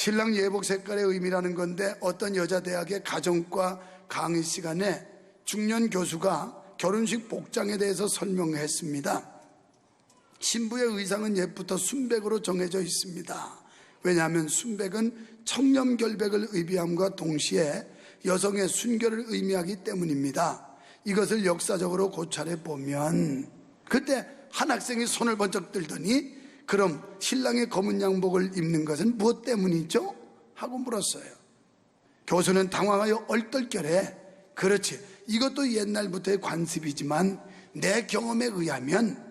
신랑 예복 색깔의 의미라는 건데, 어떤 여자 대학의 가정과 강의 시간에 중년 교수가 결혼식 복장에 대해서 설명했습니다. 신부의 의상은 옛부터 순백으로 정해져 있습니다. 왜냐하면 순백은 청렴결백을 의미함과 동시에 여성의 순결을 의미하기 때문입니다. 이것을 역사적으로 고찰해 보면, 그때 한 학생이 손을 번쩍 들더니 그럼 신랑의 검은 양복을 입는 것은 무엇 때문이죠? 하고 물었어요. 교수는 당황하여 얼떨결에, 그렇지, 이것도 옛날부터의 관습이지만 내 경험에 의하면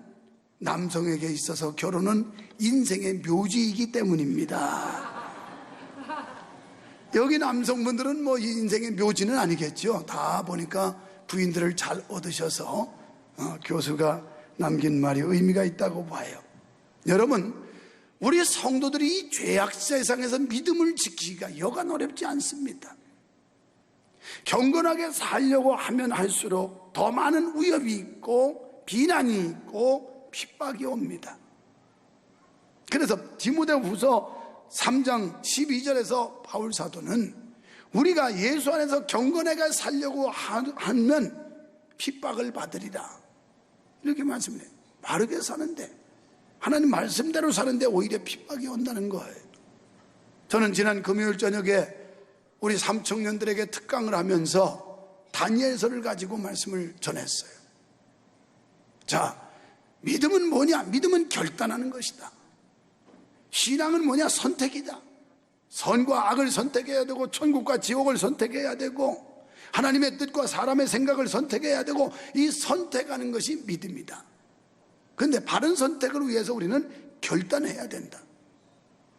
남성에게 있어서 결혼은 인생의 묘지이기 때문입니다. 여기 남성분들은 뭐 인생의 묘지는 아니겠죠. 다 보니까 부인들을 잘 얻으셔서 교수가 남긴 말이 의미가 있다고 봐요. 여러분, 우리 성도들이 이 죄악 세상에서 믿음을 지키기가 여간 어렵지 않습니다. 경건하게 살려고 하면 할수록 더 많은 위협이 있고 비난이 있고 핍박이 옵니다. 그래서 디모데후서 3장 12절에서 바울 사도는 우리가 예수 안에서 경건하게 살려고 하면 핍박을 받으리라, 이렇게 말씀해요. 바르게 사는데, 하나님 말씀대로 사는데 오히려 핍박이 온다는 거예요. 저는 지난 금요일 저녁에 우리 삼청년들에게 특강을 하면서 다니엘서를 가지고 말씀을 전했어요. 자, 믿음은 뭐냐? 믿음은 결단하는 것이다. 신앙은 뭐냐? 선택이다. 선과 악을 선택해야 되고, 천국과 지옥을 선택해야 되고, 하나님의 뜻과 사람의 생각을 선택해야 되고, 이 선택하는 것이 믿음이다. 그런데 바른 선택을 위해서 우리는 결단해야 된다.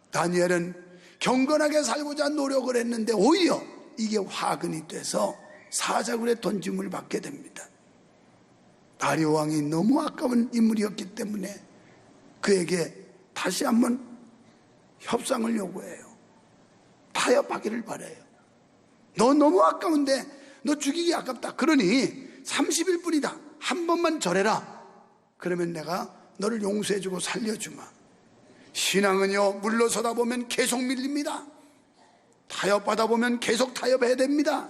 다니엘은 경건하게 살고자 노력을 했는데 오히려 이게 화근이 돼서 사자굴에 던짐을 받게 됩니다. 다리오 왕이 너무 아까운 인물이었기 때문에 그에게 다시 한번 협상을 요구해요. 타협하기를 바라요. 너 너무 아까운데 너 죽이기 아깝다. 그러니 30일 뿐이다. 한 번만 절해라. 그러면 내가 너를 용서해주고 살려주마. 신앙은요, 물러서다 보면 계속 밀립니다. 타협하다 보면 계속 타협해야 됩니다.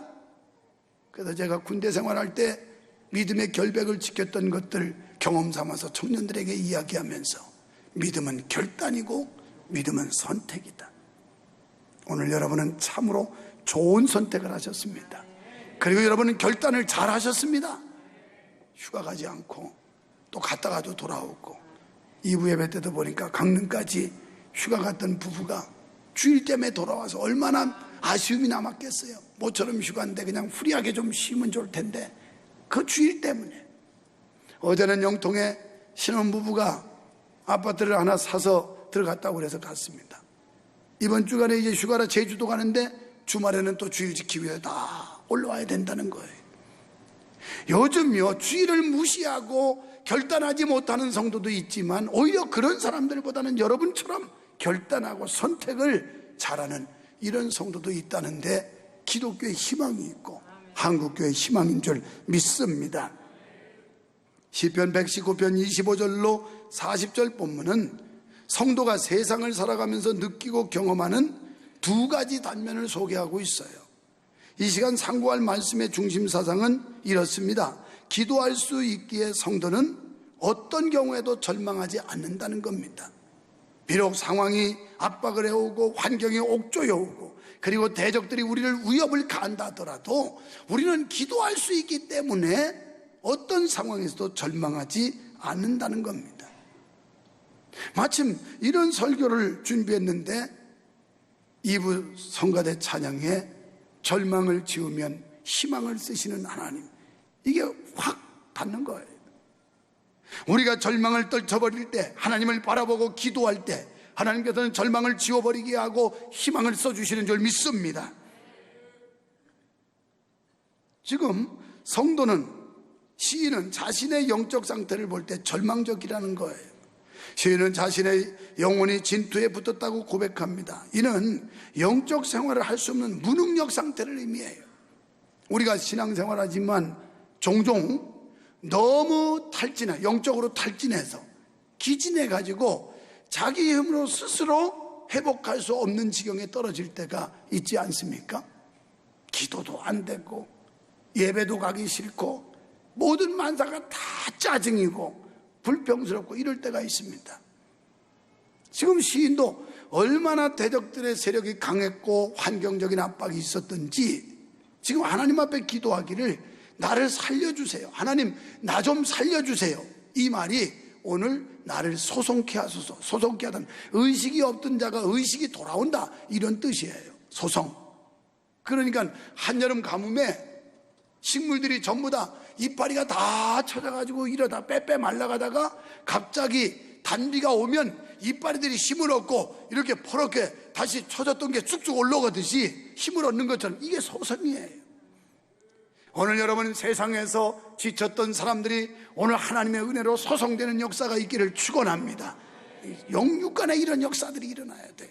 그래서 제가 군대 생활할 때 믿음의 결백을 지켰던 것들 경험 삼아서 청년들에게 이야기하면서, 믿음은 결단이고 믿음은 선택이다. 오늘 여러분은 참으로 좋은 선택을 하셨습니다. 그리고 여러분은 결단을 잘 하셨습니다. 휴가 가지 않고 또 갔다가도 돌아오고, 2부 예배 때도 보니까 강릉까지 휴가 갔던 부부가 주일 때문에 돌아와서 얼마나 아쉬움이 남았겠어요. 모처럼 휴가인데 그냥 후리하게 좀 쉬면 좋을 텐데 그 주일 때문에. 어제는 영통에 신혼부부가 아파트를 하나 사서 들어갔다고 그래서 갔습니다. 이번 주간에 이제 휴가라 제주도 가는데 주말에는 또 주일 지키기 위해 다 올라와야 된다는 거예요. 요즘요, 주일을 무시하고 결단하지 못하는 성도도 있지만 오히려 그런 사람들보다는 여러분처럼 결단하고 선택을 잘하는 이런 성도도 있다는데, 기독교에 희망이 있고 한국교회 희망인 줄 믿습니다. 시편 119편 25절로 40절 본문은 성도가 세상을 살아가면서 느끼고 경험하는 두 가지 단면을 소개하고 있어요. 이 시간 상고할 말씀의 중심 사상은 이렇습니다. 기도할 수 있기에 성도는 어떤 경우에도 절망하지 않는다는 겁니다. 비록 상황이 압박을 해오고 환경이 옥조해 오고 그리고 대적들이 우리를 위협을 가한다 하더라도 우리는 기도할 수 있기 때문에 어떤 상황에서도 절망하지 않는다는 겁니다. 마침 이런 설교를 준비했는데 2부 성가대 찬양에 절망을 지우면 희망을 쓰시는 하나님, 이게 확 닿는 거예요. 우리가 절망을 떨쳐버릴 때, 하나님을 바라보고 기도할 때 하나님께서는 절망을 지워버리게 하고 희망을 써주시는 줄 믿습니다. 지금 성도는, 시인은 자신의 영적 상태를 볼 때 절망적이라는 거예요. 시인은 자신의 영혼이 진투에 붙었다고 고백합니다. 이는 영적 생활을 할 수 없는 무능력 상태를 의미해요. 우리가 신앙생활하지만 종종 너무 영적으로 탈진해서 기진해가지고 자기 힘으로 스스로 회복할 수 없는 지경에 떨어질 때가 있지 않습니까? 기도도 안 되고 예배도 가기 싫고 모든 만사가 다 짜증이고 불평스럽고 이럴 때가 있습니다. 지금 시인도 얼마나 대적들의 세력이 강했고 환경적인 압박이 있었던지 지금 하나님 앞에 기도하기를 나를 살려주세요. 하나님 나 좀 살려주세요. 이 말이 오늘 나를 소송케 하소서. 소송케 하다는 의식이 없던 자가 의식이 돌아온다 이런 뜻이에요. 소송. 그러니까 한여름 가뭄에 식물들이 전부 다 이파리가 다 쳐져가지고 이러다 빼빼 말라가다가 갑자기 단비가 오면 이파리들이 힘을 얻고 이렇게 퍼렇게 다시 쳐졌던 게 쑥쑥 올라가듯이 힘을 얻는 것처럼 이게 소송이에요. 오늘 여러분 세상에서 지쳤던 사람들이 오늘 하나님의 은혜로 소송되는 역사가 있기를 축원합니다. 영육간에 이런 역사들이 일어나야 돼요.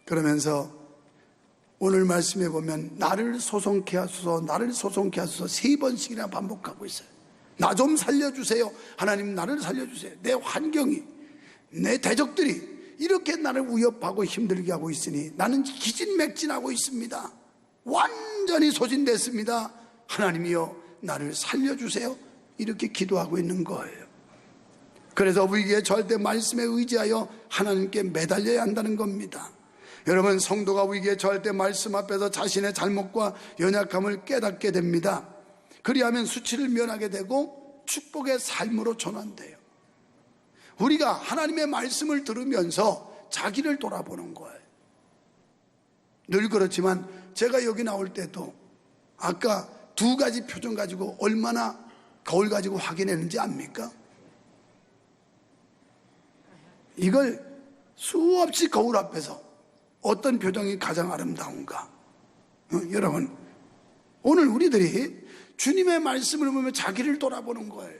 그러면서 오늘 말씀해 보면 나를 소송케 하소서 나를 소송케 하소서 3번씩이나 반복하고 있어요. 나 좀 살려주세요. 하나님 나를 살려주세요. 내 환경이 내 대적들이 이렇게 나를 위협하고 힘들게 하고 있으니 나는 기진맥진하고 있습니다. 완전히 소진됐습니다. 하나님이여 나를 살려주세요. 이렇게 기도하고 있는 거예요. 그래서 위기에 처할 때 말씀에 의지하여 하나님께 매달려야 한다는 겁니다. 여러분 성도가 위기에 처할 때 말씀 앞에서 자신의 잘못과 연약함을 깨닫게 됩니다. 그리하면 수치를 면하게 되고 축복의 삶으로 전환돼요. 우리가 하나님의 말씀을 들으면서 자기를 돌아보는 거예요. 늘 그렇지만 제가 여기 나올 때도 아까 2가지 표정 가지고 얼마나 거울 가지고 확인했는지 압니까? 이걸 수없이 거울 앞에서 어떤 표정이 가장 아름다운가? 여러분 오늘 우리들이 주님의 말씀을 보면 자기를 돌아보는 거예요.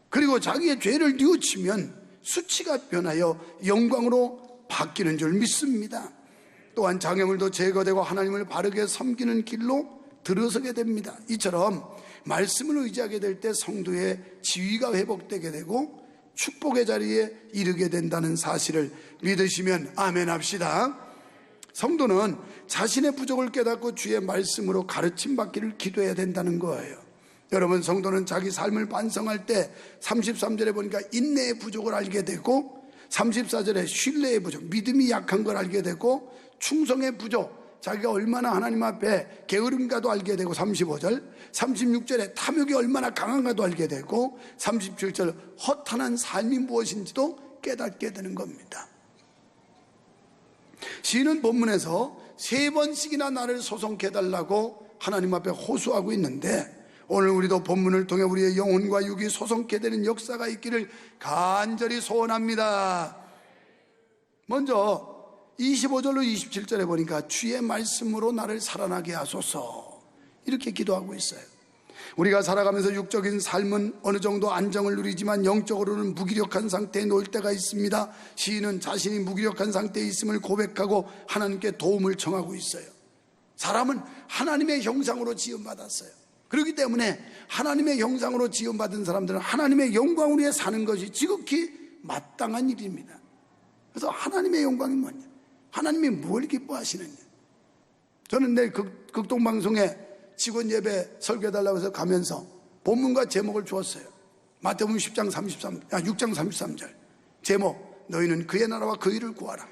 그리고 자기의 죄를 뉘우치면 수치가 변하여 영광으로 바뀌는 줄 믿습니다. 또한 장애물도 제거되고 하나님을 바르게 섬기는 길로 들어서게 됩니다. 이처럼 말씀을 의지하게 될 때 성도의 지위가 회복되게 되고 축복의 자리에 이르게 된다는 사실을 믿으시면 아멘 합시다. 성도는 자신의 부족을 깨닫고 주의 말씀으로 가르침 받기를 기도해야 된다는 거예요. 여러분 성도는 자기 삶을 반성할 때 33절에 보니까 인내의 부족을 알게 되고 34절에 신뢰의 부족, 믿음이 약한 걸 알게 되고 충성의 부족, 자기가 얼마나 하나님 앞에 게으름가도 알게 되고 35절, 36절에 탐욕이 얼마나 강한가도 알게 되고 37절 허탄한 삶이 무엇인지도 깨닫게 되는 겁니다. 시인은 본문에서 3번씩이나 나를 소송케 해달라고 하나님 앞에 호소하고 있는데 오늘 우리도 본문을 통해 우리의 영혼과 육이 소송케 되는 역사가 있기를 간절히 소원합니다. 먼저 25절로 27절에 보니까 주의 말씀으로 나를 살아나게 하소서 이렇게 기도하고 있어요. 우리가 살아가면서 육적인 삶은 어느 정도 안정을 누리지만 영적으로는 무기력한 상태에 놓일 때가 있습니다. 시인은 자신이 무기력한 상태에 있음을 고백하고 하나님께 도움을 청하고 있어요. 사람은 하나님의 형상으로 지음받았어요. 그렇기 때문에 하나님의 형상으로 지음받은 사람들은 하나님의 영광을 위해 사는 것이 지극히 마땅한 일입니다. 그래서 하나님의 영광이 뭐냐? 하나님이 뭘 기뻐하시느냐? 저는 내일 극동방송에 직원 예배 설교해달라고 해서 가면서 본문과 제목을 주었어요. 마태복음 6장 33절 제목 너희는 그의 나라와 그 일을 구하라.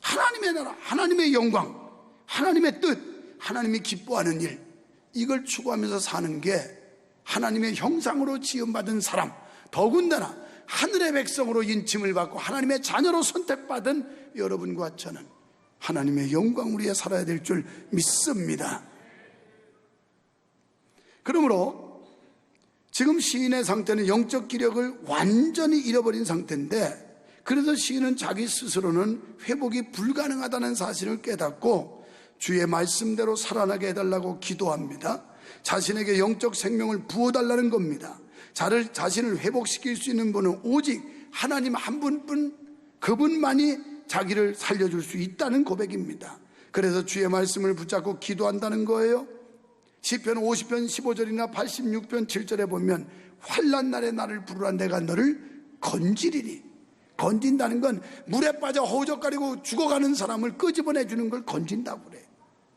하나님의 나라, 하나님의 영광, 하나님의 뜻, 하나님이 기뻐하는 일, 이걸 추구하면서 사는 게 하나님의 형상으로 지음받은 사람, 더군다나 하늘의 백성으로 인침을 받고 하나님의 자녀로 선택받은 여러분과 저는 하나님의 영광을 위해 살아야 될 줄 믿습니다. 그러므로 지금 시인의 상태는 영적 기력을 완전히 잃어버린 상태인데, 그래서 시인은 자기 스스로는 회복이 불가능하다는 사실을 깨닫고 주의 말씀대로 살아나게 해달라고 기도합니다. 자신에게 영적 생명을 부어달라는 겁니다. 자신을 회복시킬 수 있는 분은 오직 하나님 한 분뿐, 그분만이 자기를 살려줄 수 있다는 고백입니다. 그래서 주의 말씀을 붙잡고 기도한다는 거예요. 시편 50편 15절이나 86편 7절에 보면 환난 날에 나를 부르라 내가 너를 건지리니 건진다는 건 물에 빠져 허우적거리고 죽어가는 사람을 끄집어내주는 걸 건진다고 그래요.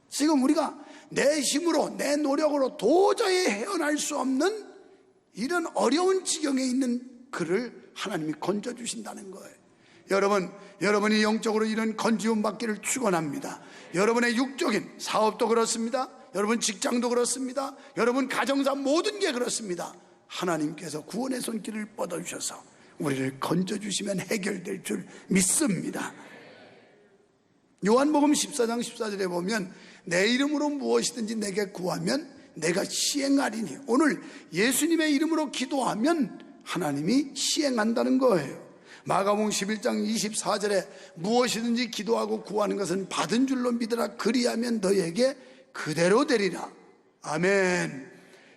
지금 우리가 내 힘으로 내 노력으로 도저히 헤어날 수 없는 이런 어려운 지경에 있는 그를 하나님이 건져주신다는 거예요. 여러분이 영적으로 이런 건지움 받기를 축원합니다. 여러분의 육적인 사업도 그렇습니다. 여러분 직장도 그렇습니다. 여러분 가정사 모든 게 그렇습니다. 하나님께서 구원의 손길을 뻗어주셔서 우리를 건져주시면 해결될 줄 믿습니다. 요한복음 14장 14절에 보면 내 이름으로 무엇이든지 내게 구하면 내가 시행하리니, 오늘 예수님의 이름으로 기도하면 하나님이 시행한다는 거예요. 마가복음 11장 24절에 무엇이든지 기도하고 구하는 것은 받은 줄로 믿으라, 그리하면 너에게 그대로 되리라. 아멘.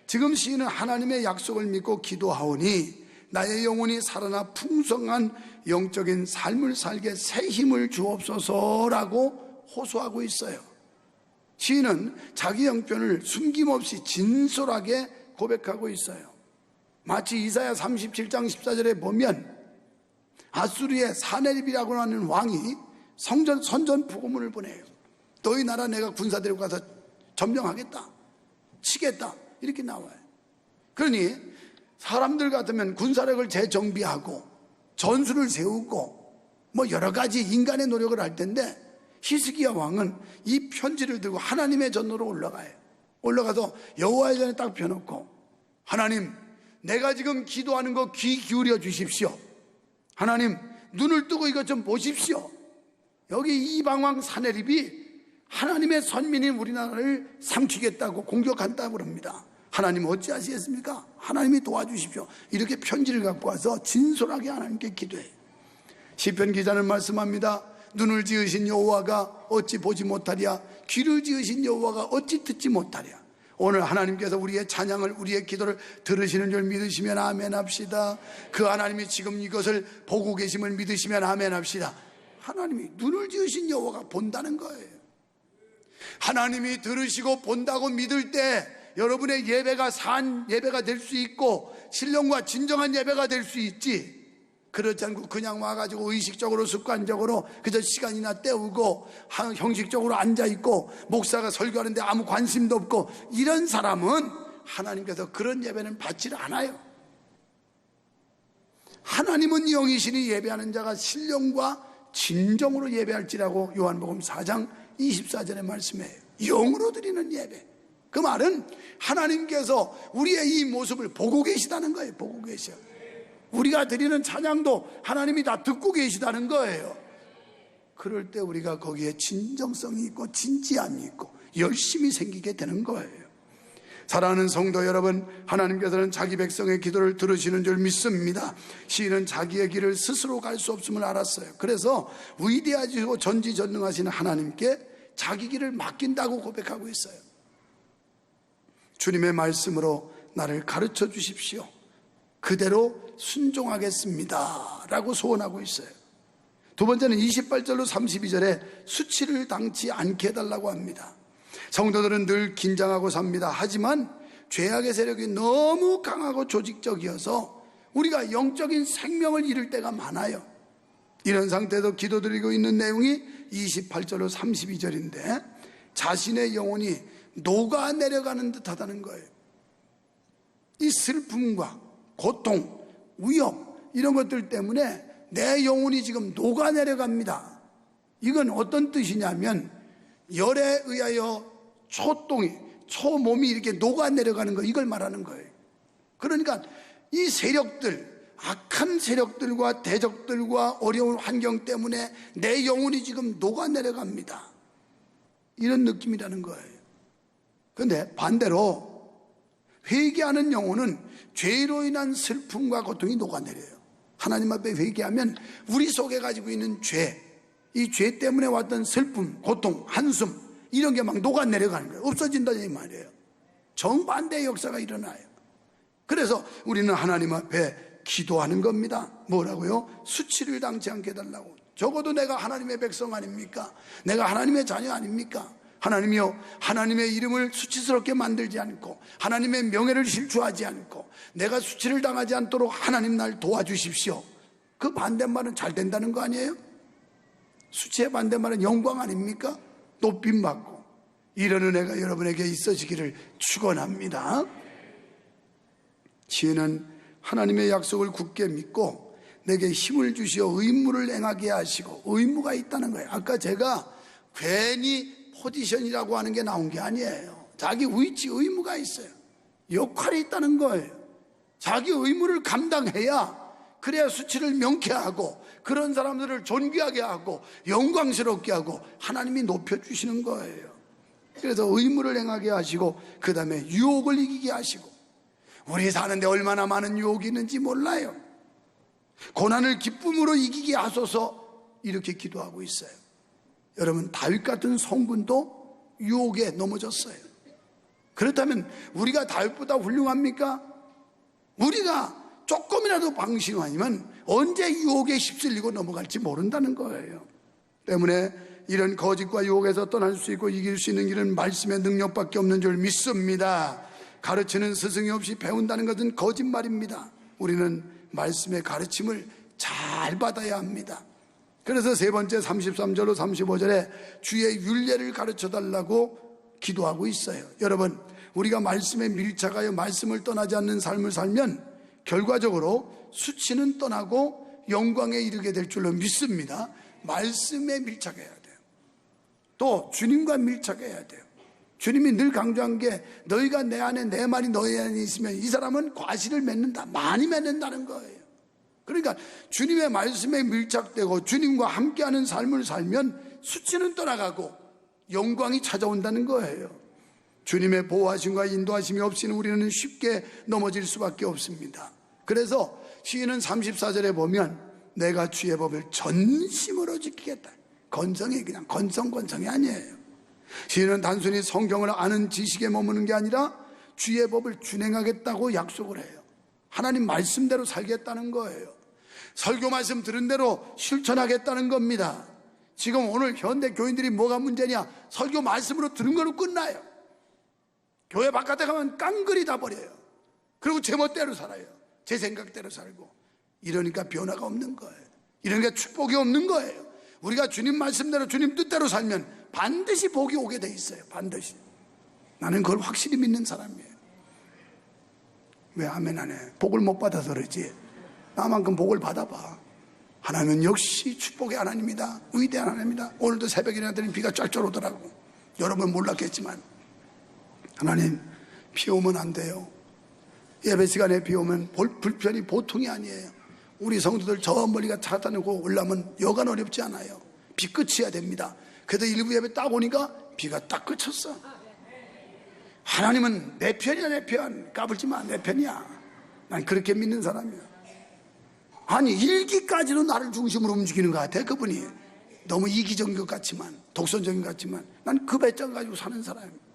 지금 시인은 하나님의 약속을 믿고 기도하오니 나의 영혼이 살아나 풍성한 영적인 삶을 살게 새 힘을 주옵소서라고 호소하고 있어요. 시인은 자기 형편을 숨김없이 진솔하게 고백하고 있어요. 마치 이사야 37장 14절에 보면 아수르의 사네립이라고 하는 왕이 선전 부고문을 보내요. 너희 나라 내가 군사 데리고 가서 점령하겠다, 치겠다, 이렇게 나와요. 그러니 사람들 같으면 군사력을 재정비하고 전술을 세우고 뭐 여러 가지 인간의 노력을 할 텐데, 히스기야 왕은 이 편지를 들고 하나님의 전로로 올라가요. 올라가서 여호와의 전에 딱 펴놓고, 하나님, 내가 지금 기도하는 거 귀 기울여 주십시오. 하나님, 눈을 뜨고 이것 좀 보십시오. 여기 이방왕 사네립이 하나님의 선민인 우리나라를 삼키겠다고 공격한다고 그럽니다. 하나님 어찌하시겠습니까? 하나님이 도와주십시오. 이렇게 편지를 갖고 와서 진솔하게 하나님께 기도해요. 시편 기자는 말씀합니다. 눈을 지으신 여호와가 어찌 보지 못하랴, 귀를 지으신 여호와가 어찌 듣지 못하랴. 오늘 하나님께서 우리의 찬양을, 우리의 기도를 들으시는 줄 믿으시면 아멘 합시다. 그 하나님이 지금 이것을 보고 계심을 믿으시면 아멘 합시다. 하나님이 눈을 지으신 여호와가 본다는 거예요. 하나님이 들으시고 본다고 믿을 때 여러분의 예배가 산 예배가 될 수 있고 신령과 진정한 예배가 될 수 있지, 그렇지 않고 그냥 와가지고 의식적으로 습관적으로 그저 시간이나 때우고 형식적으로 앉아있고 목사가 설교하는데 아무 관심도 없고, 이런 사람은 하나님께서 그런 예배는 받지를 않아요. 하나님은 영이시니 예배하는 자가 신령과 진정으로 예배할지라고 요한복음 4장 24절에 말씀해요. 영으로 드리는 예배. 그 말은 하나님께서 우리의 이 모습을 보고 계시다는 거예요. 보고 계셔. 우리가 드리는 찬양도 하나님이 다 듣고 계시다는 거예요. 그럴 때 우리가 거기에 진정성이 있고 진지함이 있고 열심히 생기게 되는 거예요. 사랑하는 성도 여러분, 하나님께서는 자기 백성의 기도를 들으시는 줄 믿습니다. 시인은 자기의 길을 스스로 갈 수 없음을 알았어요. 그래서 위대하시고 전지전능하신 하나님께 자기 길을 맡긴다고 고백하고 있어요. 주님의 말씀으로 나를 가르쳐 주십시오. 그대로 순종하겠습니다 라고 소원하고 있어요. 두 번째는 28절로 32절에 수치를 당치 않게 해달라고 합니다. 성도들은 늘 긴장하고 삽니다. 하지만 죄악의 세력이 너무 강하고 조직적이어서 우리가 영적인 생명을 잃을 때가 많아요. 이런 상태에서 기도드리고 있는 내용이 28절로 32절인데 자신의 영혼이 녹아내려가는 듯 하다는 거예요. 이 슬픔과 고통, 위협, 이런 것들 때문에 내 영혼이 지금 녹아내려갑니다. 이건 어떤 뜻이냐면 열에 의하여 초몸이 이렇게 녹아내려가는 거, 이걸 말하는 거예요. 그러니까 이 세력들, 악한 세력들과 대적들과 어려운 환경 때문에 내 영혼이 지금 녹아내려갑니다. 이런 느낌이라는 거예요. 그런데 반대로 회개하는 영혼은 죄로 인한 슬픔과 고통이 녹아내려요. 하나님 앞에 회개하면 우리 속에 가지고 있는 죄, 이 죄 때문에 왔던 슬픔, 고통, 한숨, 이런 게 막 녹아내려가는 거예요. 없어진다는 이 말이에요. 정반대의 역사가 일어나요. 그래서 우리는 하나님 앞에 기도하는 겁니다. 뭐라고요? 수치를 당치 않게 해달라고. 적어도 내가 하나님의 백성 아닙니까? 내가 하나님의 자녀 아닙니까? 하나님이요, 하나님의 이름을 수치스럽게 만들지 않고 하나님의 명예를 실추하지 않고 내가 수치를 당하지 않도록 하나님 날 도와주십시오. 그 반대말은 잘 된다는 거 아니에요? 수치의 반대말은 영광 아닙니까? 높임 받고. 이런 은혜가 여러분에게 있어지기를 축원합니다. 시인은 하나님의 약속을 굳게 믿고 내게 힘을 주시어 의무를 행하게 하시고, 의무가 있다는 거예요. 아까 제가 괜히 포지션이라고 하는 게 나온 게 아니에요. 자기 위치, 의무가 있어요. 역할이 있다는 거예요. 자기 의무를 감당해야, 그래야 수치를 명쾌하고 그런 사람들을 존귀하게 하고 영광스럽게 하고 하나님이 높여주시는 거예요. 그래서 의무를 행하게 하시고, 그 다음에 유혹을 이기게 하시고. 우리 사는데 얼마나 많은 유혹이 있는지 몰라요. 고난을 기쁨으로 이기게 하소서, 이렇게 기도하고 있어요. 여러분, 다윗 같은 성군도 유혹에 넘어졌어요. 그렇다면 우리가 다윗보다 훌륭합니까? 우리가 조금이라도 방심하면 언제 유혹에 휩쓸리고 넘어갈지 모른다는 거예요. 때문에 이런 거짓과 유혹에서 떠날 수 있고 이길 수 있는 길은 말씀의 능력밖에 없는 줄 믿습니다. 가르치는 스승이 없이 배운다는 것은 거짓말입니다. 우리는 말씀의 가르침을 잘 받아야 합니다. 그래서 세 번째 33절로 35절에 주의 율례를 가르쳐달라고 기도하고 있어요. 여러분, 우리가 말씀에 밀착하여 말씀을 떠나지 않는 삶을 살면 결과적으로 수치는 떠나고 영광에 이르게 될 줄로 믿습니다. 말씀에 밀착해야 돼요. 또 주님과 밀착해야 돼요. 주님이 늘 강조한 게, 너희가 내 안에, 내 말이 너희 안에 있으면 이 사람은 과실을 맺는다, 많이 맺는다는 거예요. 그러니까 주님의 말씀에 밀착되고 주님과 함께하는 삶을 살면 수치는 떠나가고 영광이 찾아온다는 거예요. 주님의 보호하심과 인도하심이 없이는 우리는 쉽게 넘어질 수밖에 없습니다. 그래서 시인은 34절에 보면 내가 주의 법을 전심으로 지키겠다. 건성이 그냥 건성이 아니에요. 시인은 단순히 성경을 아는 지식에 머무는 게 아니라 주의 법을 준행하겠다고 약속을 해요. 하나님 말씀대로 살겠다는 거예요. 설교 말씀 들은 대로 실천하겠다는 겁니다. 지금 오늘 현대 교인들이 뭐가 문제냐? 설교 말씀으로 들은 거로 끝나요. 교회 바깥에 가면 깡그리 다 버려요. 그리고 제 멋대로 살아요. 제 생각대로 살고. 이러니까 변화가 없는 거예요. 이러니까 축복이 없는 거예요. 우리가 주님 말씀대로 주님 뜻대로 살면 반드시 복이 오게 돼 있어요. 반드시. 나는 그걸 확실히 믿는 사람이에요. 왜 아멘 안 해? 복을 못 받아서 그러지. 나만큼 복을 받아봐. 하나님은 역시 축복의 하나님이다. 위대한 하나님이다. 오늘도 새벽에 일어났더니 비가 쫙쫙 오더라고. 여러분 몰랐겠지만 하나님, 비 오면 안 돼요. 예배 시간에 비 오면 불편이 보통이 아니에요. 우리 성도들 저 멀리가 차 타고 올라오면 여간 어렵지 않아요. 비 끝이야 됩니다. 그래도 일부 예배 딱 오니까 비가 딱 그쳤어. 하나님은 내 편이야, 내 편. 까불지 마, 내 편이야. 난 그렇게 믿는 사람이야. 아니, 일기까지도 나를 중심으로 움직이는 것 같아, 그분이. 너무 이기적인 것 같지만, 독선적인 것 같지만, 난 그 배짱 가지고 사는 사람이야.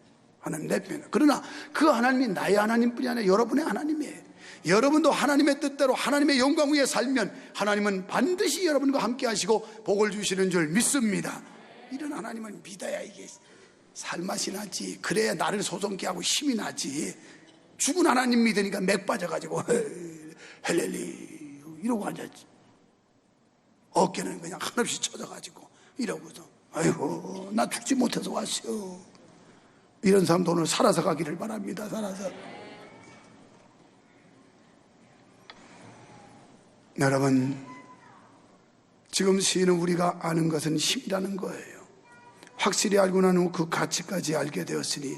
하나님 내 편. 그러나 그 하나님이 나의 하나님뿐이 아니라 여러분의 하나님이에요. 여러분도 하나님의 뜻대로 하나님의 영광 위에 살면 하나님은 반드시 여러분과 함께 하시고 복을 주시는 줄 믿습니다. 이런 하나님을 믿어야 이게 살맛이 나지. 그래야 나를 소송케 하고 힘이 나지. 죽은 하나님 믿으니까 맥 빠져가지고 헬렐리 이러고 앉았지. 어깨는 그냥 한없이 쳐져가지고 이러고서 아이고 나 죽지 못해서 왔어요. 이런 사람도 오늘 살아서 가기를 바랍니다. 살아서. 여러분, 지금 시인은 우리가 아는 것은 힘이라는 거예요. 확실히 알고 난 후 그 가치까지 알게 되었으니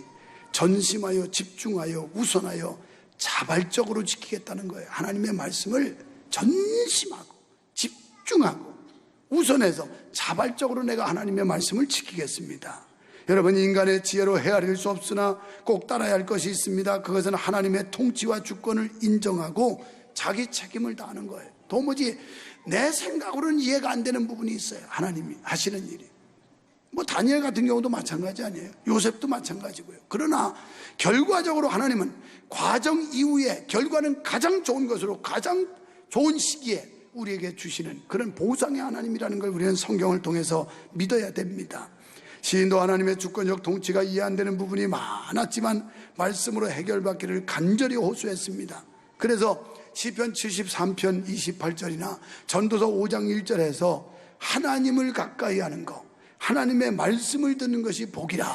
전심하여 집중하여 우선하여 자발적으로 지키겠다는 거예요. 하나님의 말씀을 전심하고 집중하고 우선해서 자발적으로 내가 하나님의 말씀을 지키겠습니다. 여러분, 인간의 지혜로 헤아릴 수 없으나 꼭 따라야 할 것이 있습니다. 그것은 하나님의 통치와 주권을 인정하고 자기 책임을 다하는 거예요. 도무지 내 생각으로는 이해가 안 되는 부분이 있어요. 하나님이 하시는 일이. 뭐 다니엘 같은 경우도 마찬가지 아니에요. 요셉도 마찬가지고요. 그러나 결과적으로 하나님은 과정 이후에 결과는 가장 좋은 것으로 가장 좋은 시기에 우리에게 주시는 그런 보상의 하나님이라는 걸 우리는 성경을 통해서 믿어야 됩니다. 시인도 하나님의 주권적 통치가 이해 안 되는 부분이 많았지만 말씀으로 해결받기를 간절히 호소했습니다. 그래서 시편 73편 28절이나 전도서 5장 1절에서 하나님을 가까이 하는 것, 하나님의 말씀을 듣는 것이 복이라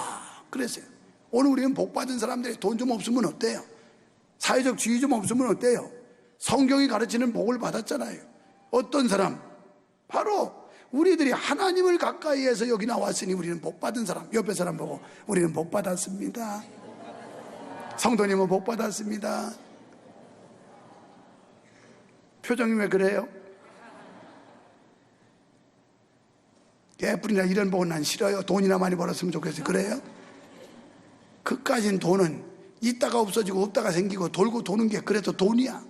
그랬어요. 오늘 우리는 복받은 사람들이 돈 좀 없으면 어때요? 사회적 지위 좀 없으면 어때요? 성경이 가르치는 복을 받았잖아요. 어떤 사람? 바로 우리들이 하나님을 가까이 해서 여기 나왔으니 우리는 복받은 사람. 옆에 사람 보고 우리는 복받았습니다. 성도님은 복받았습니다. 표정이 왜 그래요? 개뿔이나 이런 복은 난 싫어요. 돈이나 많이 벌었으면 좋겠어요. 그래요? 그까진 돈은 있다가 없어지고 없다가 생기고 돌고 도는 게 그래도 돈이야.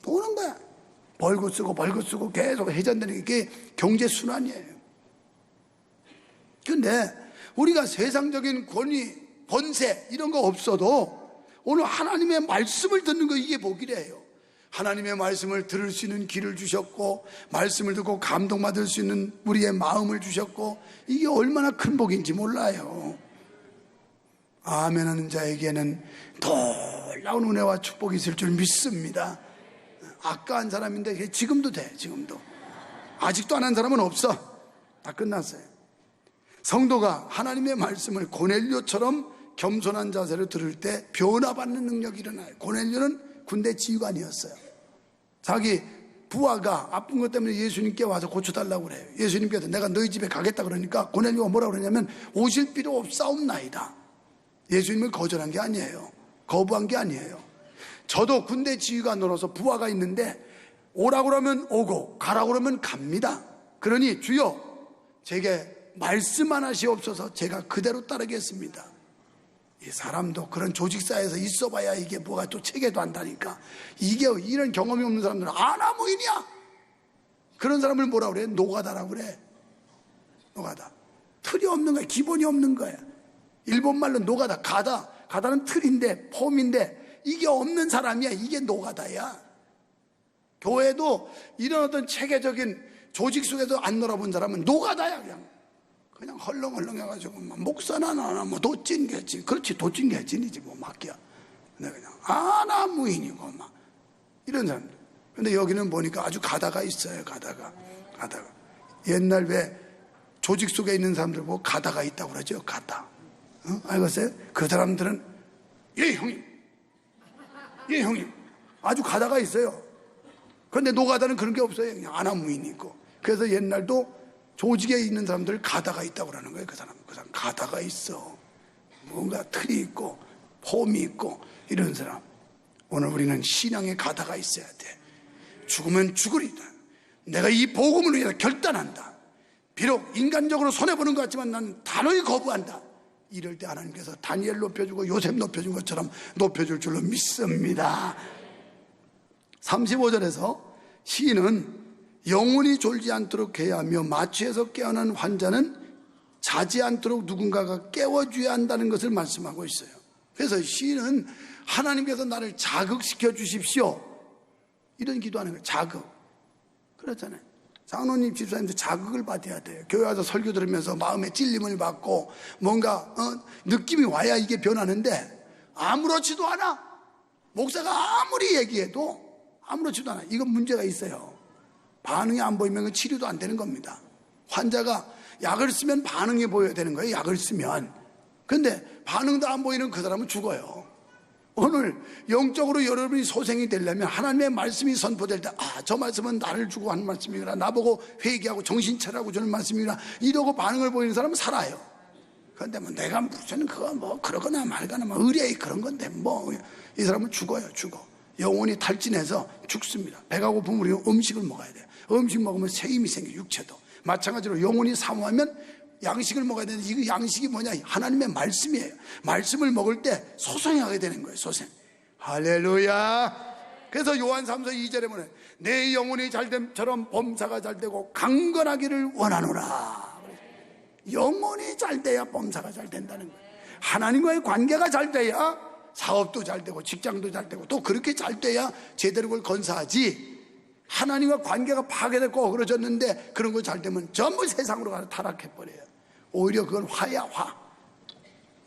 도는 거야. 벌고 쓰고 계속 회전되는 게 경제순환이에요. 근데 우리가 세상적인 권위, 권세 이런 거 없어도 오늘 하나님의 말씀을 듣는 거 이게 복이래요. 하나님의 말씀을 들을 수 있는 귀를 주셨고 말씀을 듣고 감동받을 수 있는 우리의 마음을 주셨고 이게 얼마나 큰 복인지 몰라요. 아멘 하는 자에게는 놀라운 은혜와 축복이 있을 줄 믿습니다. 아까 한 사람인데 지금도 돼. 지금도 아직도 안 한 사람은 없어. 다 끝났어요. 성도가 하나님의 말씀을 고넬료처럼 겸손한 자세로 들을 때 변화받는 능력이 일어나요. 고넬료는 군대 지휘관이었어요. 자기 부하가 아픈 것 때문에 예수님께 와서 고쳐달라고 그래요. 예수님께서 내가 너희 집에 가겠다 그러니까 고넬료가 뭐라고 그러냐면 오실 필요 없사옵나이다. 예수님을 거절한 게 아니에요. 거부한 게 아니에요. 저도 군대 지휘관으로서 부하가 있는데 오라고 그러면 오고 가라고 그러면 갑니다. 그러니 주여 제게 말씀 하시옵소서 제가 그대로 따르겠습니다. 이 사람도 그런 조직사에서 있어봐야 이게 뭐가 또 체계도 한다니까. 이게 이런 경험이 없는 사람들은 아나무인이야. 그런 사람을 뭐라 그래? 노가다라고 그래. 노가다. 틀이 없는 거야. 기본이 없는 거야. 일본말로 노가다. 가다는 틀인데 폼인데 이게 없는 사람이야. 이게 노가다야. 교회도 이런 어떤 체계적인 조직 속에서 안 놀아본 사람은 노가다야. 그냥 헐렁헐렁해가지고 목사나 나나 뭐 도찐개찐. 그렇지 도찐개찐이지 뭐 막이야. 근데 그냥 아나무인이고 막 이런 사람들. 근데 여기는 보니까 아주 가다가 있어요. 가다가 옛날 왜 조직 속에 있는 사람들 보고 가다가 있다고 그러죠. 가다. 알겠어요? 그 사람들은 예 형님 아주 가다가 있어요. 그런데 노가다는 그런 게 없어요. 그냥 아나무인이 있고. 그래서 옛날도 조직에 있는 사람들 가다가 있다고 그러는 거예요. 그 사람 가다가 있어. 뭔가 틀이 있고 폼이 있고 이런 사람. 오늘 우리는 신앙에 가다가 있어야 돼. 죽으면 죽으리다. 내가 이 복음을 위해서 결단한다. 비록 인간적으로 손해보는 것 같지만 난 단호히 거부한다. 이럴 때 하나님께서 다니엘 높여주고 요셉 높여준 것처럼 높여줄 줄로 믿습니다. 35절에서 시인은 영혼이 졸지 않도록 해야 하며 마취에서 깨어난 환자는 자지 않도록 누군가가 깨워줘야 한다는 것을 말씀하고 있어요. 그래서 시인은 하나님께서 나를 자극시켜 주십시오 이런 기도하는 거예요. 자극. 그렇잖아요. 장로님 집사님도 자극을 받아야 돼요. 교회 와서 설교 들으면서 마음에 찔림을 받고 뭔가 느낌이 와야 이게 변하는데 아무렇지도 않아. 목사가 아무리 얘기해도 아무렇지도 않아. 이건 문제가 있어요. 반응이 안 보이면 치료도 안 되는 겁니다. 환자가 약을 쓰면 반응이 보여야 되는 거예요. 약을 쓰면. 근데 반응도 안 보이는 그 사람은 죽어요. 오늘 영적으로 여러분이 소생이 되려면 하나님의 말씀이 선포될 때 저 말씀은 나를 주고 하는 말씀이구나. 나보고 회개하고 정신 차리라고 주는 말씀이구나. 이러고 반응을 보이는 사람은 살아요. 그런데 뭐 내가 무슨 그거 뭐 그러거나 말거나 뭐 의뢰의 그런 건데 뭐 이 사람은 죽어요. 죽어. 영혼이 탈진해서 죽습니다. 배가 고프면 우리가 음식을 먹어야 돼요. 음식 먹으면 새 힘이 생겨. 육체도 마찬가지로 영혼이 사모하면 양식을 먹어야 되는데 이 양식이 뭐냐? 하나님의 말씀이에요. 말씀을 먹을 때 소생하게 되는 거예요. 소생. 할렐루야. 그래서 요한 3서 2절에 보면 내 영혼이 잘됨처럼 범사가 잘되고 강건하기를 원하노라. 영혼이 잘돼야 범사가 잘된다는 거예요. 하나님과의 관계가 잘돼야 사업도 잘되고 직장도 잘되고 또 그렇게 잘돼야 제대로 그걸 건사하지. 하나님과 관계가 파괴됐고 어그러졌는데 그런 거 잘되면 전부 세상으로 가서 타락해버려요. 오히려 그건 화야 화.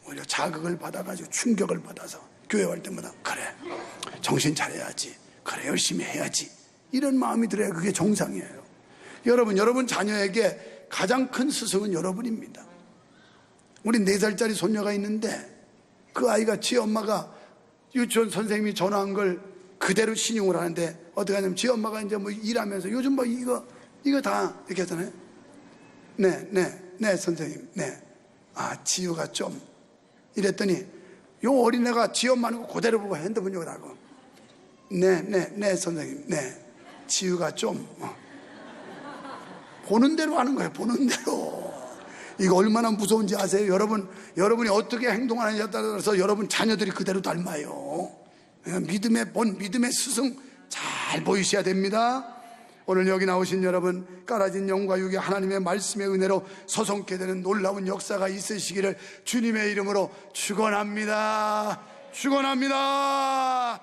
오히려 자극을 받아가지고 충격을 받아서 교회 올 때마다 그래 정신 차려야지, 그래 열심히 해야지, 이런 마음이 들어야 그게 정상이에요. 여러분 자녀에게 가장 큰 스승은 여러분입니다. 우리 4살짜리 손녀가 있는데 그 아이가 지 엄마가 유치원 선생님이 전화한 걸 그대로 신용을 하는데 어떻게 하냐면 지 엄마가 이제 뭐 일하면서 요즘 뭐 이거 다 이렇게 하잖아요. 네 선생님, 네. 아 지우가 좀 이랬더니 요 어린애가 지 엄마는 거 그대로 보고 핸드폰 욕을 하고 네 선생님, 네. 지우가 좀 보는 대로 하는 거예요. 보는 대로. 이거 얼마나 무서운지 아세요? 여러분이 어떻게 행동하느냐에 따라서 여러분 자녀들이 그대로 닮아요. 믿음의 본, 믿음의 스승 잘 보이셔야 됩니다. 오늘 여기 나오신 여러분, 깔아진 영과 육의 하나님의 말씀의 은혜로 서성케 되는 놀라운 역사가 있으시기를 주님의 이름으로 축원합니다. 축원합니다.